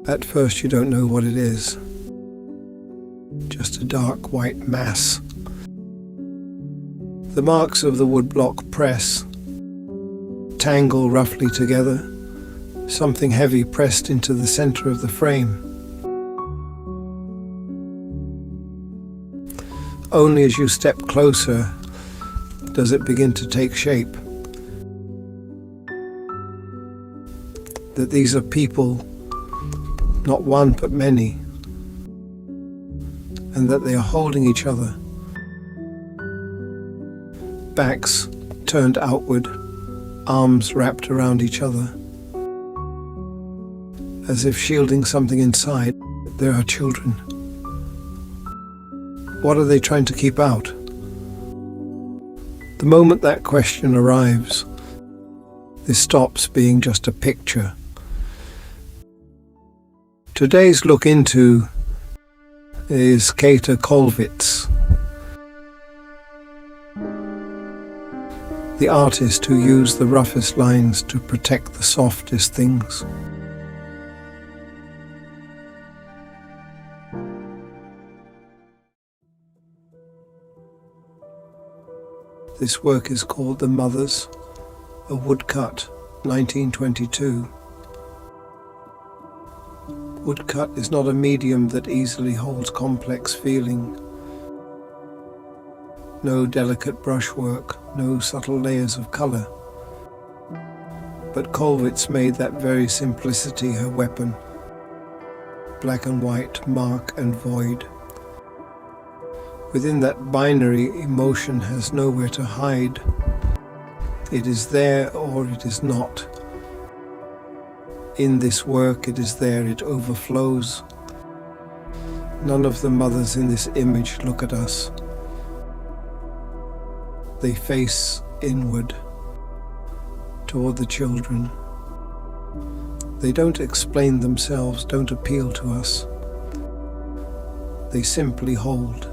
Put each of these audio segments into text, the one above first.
At first you don't know what it is. Just a dark white mass. The marks of the woodblock press tangle roughly together, something heavy pressed into the center of the frame. Only as you step closer does it begin to take shape. That these are people, not one but many, and that they are holding each other, backs turned outward, arms wrapped around each other, as if shielding something inside. There are children. What are they trying to keep out? The moment that question arrives, this stops being just a picture. Today's look into is Käthe Kollwitz, the artist who used the roughest lines to protect the softest things. This work is called The Mothers, a woodcut, 1922. Woodcut is not a medium that easily holds complex feeling. No delicate brushwork, no subtle layers of colour. But Kollwitz made that very simplicity her weapon. Black and white, mark and void. Within that binary, emotion has nowhere to hide. It is there or it is not. In this work, it is there, it overflows. None of the mothers in this image look at us. They face inward, toward the children. They don't explain themselves, don't appeal to us. They simply hold.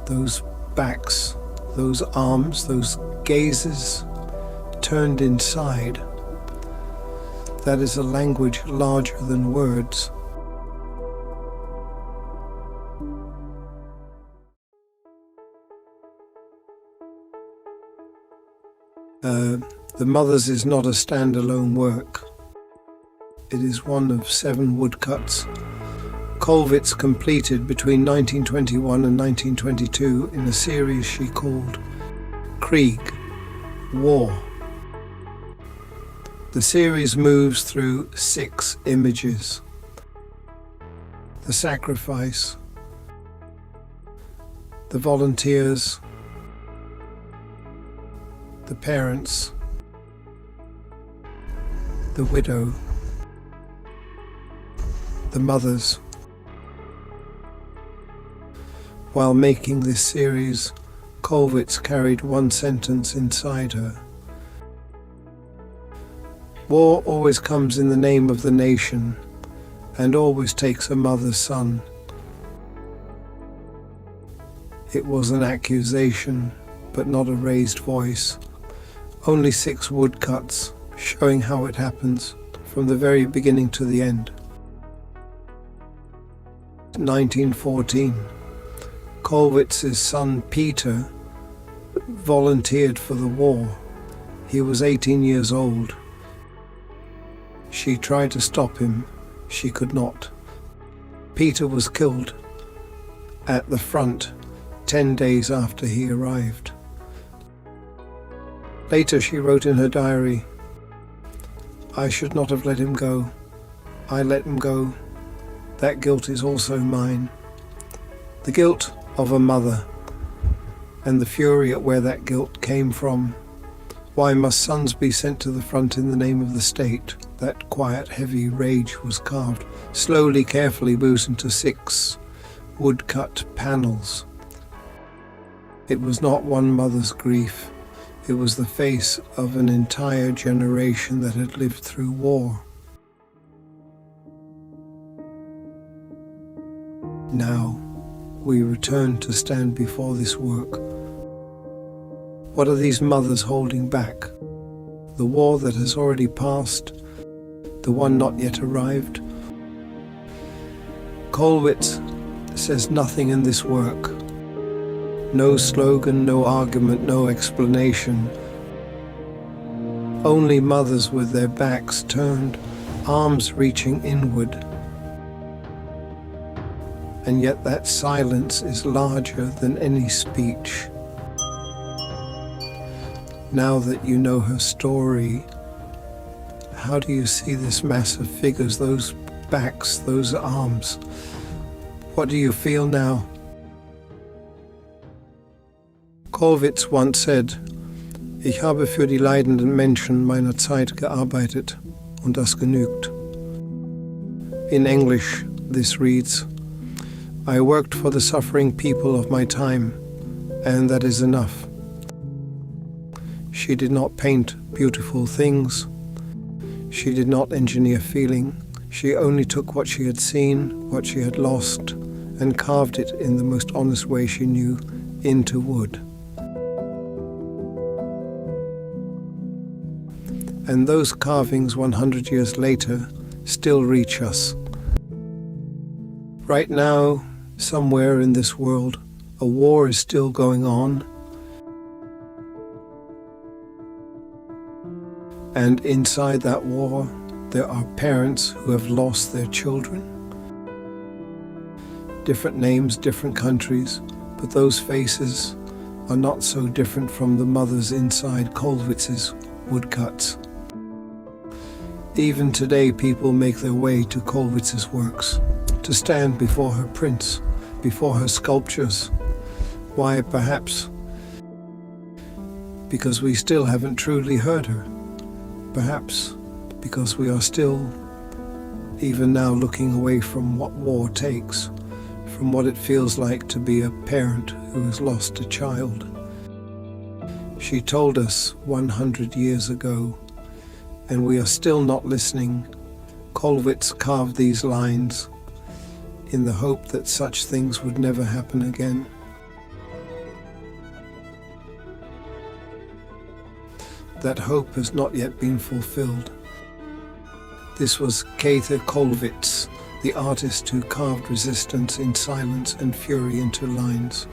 Those backs, those arms, those gazes turned inside. That is a language larger than words. The Mothers is not a standalone work. It is one of 7 woodcuts Kollwitz completed between 1921 and 1922 in a series she called Krieg, War. The series moves through 6 images. The sacrifice, the volunteers, the parents, the widow, the mothers. While making this series, Kollwitz carried one sentence inside her. War always comes in the name of the nation, and always takes a mother's son. It was an accusation, but not a raised voice. Only 6 woodcuts, showing how it happens, from the very beginning to the end. 1914. Kollwitz's son Peter volunteered for the war. He was 18 years old. She tried to stop him. She could not. Peter was killed at the front 10 days after he arrived. Later she wrote in her diary, "I should not have let him go. I let him go. That guilt is also mine." The guilt of a mother, and the fury at where that guilt came from. Why must sons be sent to the front in the name of the state? That quiet, heavy rage was carved, slowly, carefully moves into 6 woodcut panels. It was not one mother's grief. It was the face of an entire generation that had lived through war. Now, we return to stand before this work. What are these mothers holding back? The war that has already passed, the one not yet arrived. Kollwitz says nothing in this work. No slogan, no argument, no explanation. Only mothers with their backs turned, arms reaching inward. And yet that silence is larger than any speech. Now that you know her story, how do you see this mass of figures, those backs, those arms? What do you feel now? Kollwitz once said, "Ich habe für die leidenden Menschen meiner Zeit gearbeitet und das genügt." In English, this reads, "I worked for the suffering people of my time, and that is enough." She did not paint beautiful things. She did not engineer feeling. She only took what she had seen, what she had lost, and carved it in the most honest way she knew into wood. And those carvings 100 years later still reach us. Right now, somewhere in this world, a war is still going on. And inside that war, there are parents who have lost their children. Different names, different countries, but those faces are not so different from the mothers inside Kollwitz's woodcuts. Even today, people make their way to Kollwitz's works, to stand before her prints, before her sculptures. Why, perhaps because we still haven't truly heard her. Perhaps because we are still, even now, looking away from what war takes, from what it feels like to be a parent who has lost a child. She told us 100 years ago, and we are still not listening. Kollwitz carved these lines in the hope that such things would never happen again. That hope has not yet been fulfilled. This was Käthe Kollwitz, the artist who carved resistance in silence and fury into lines.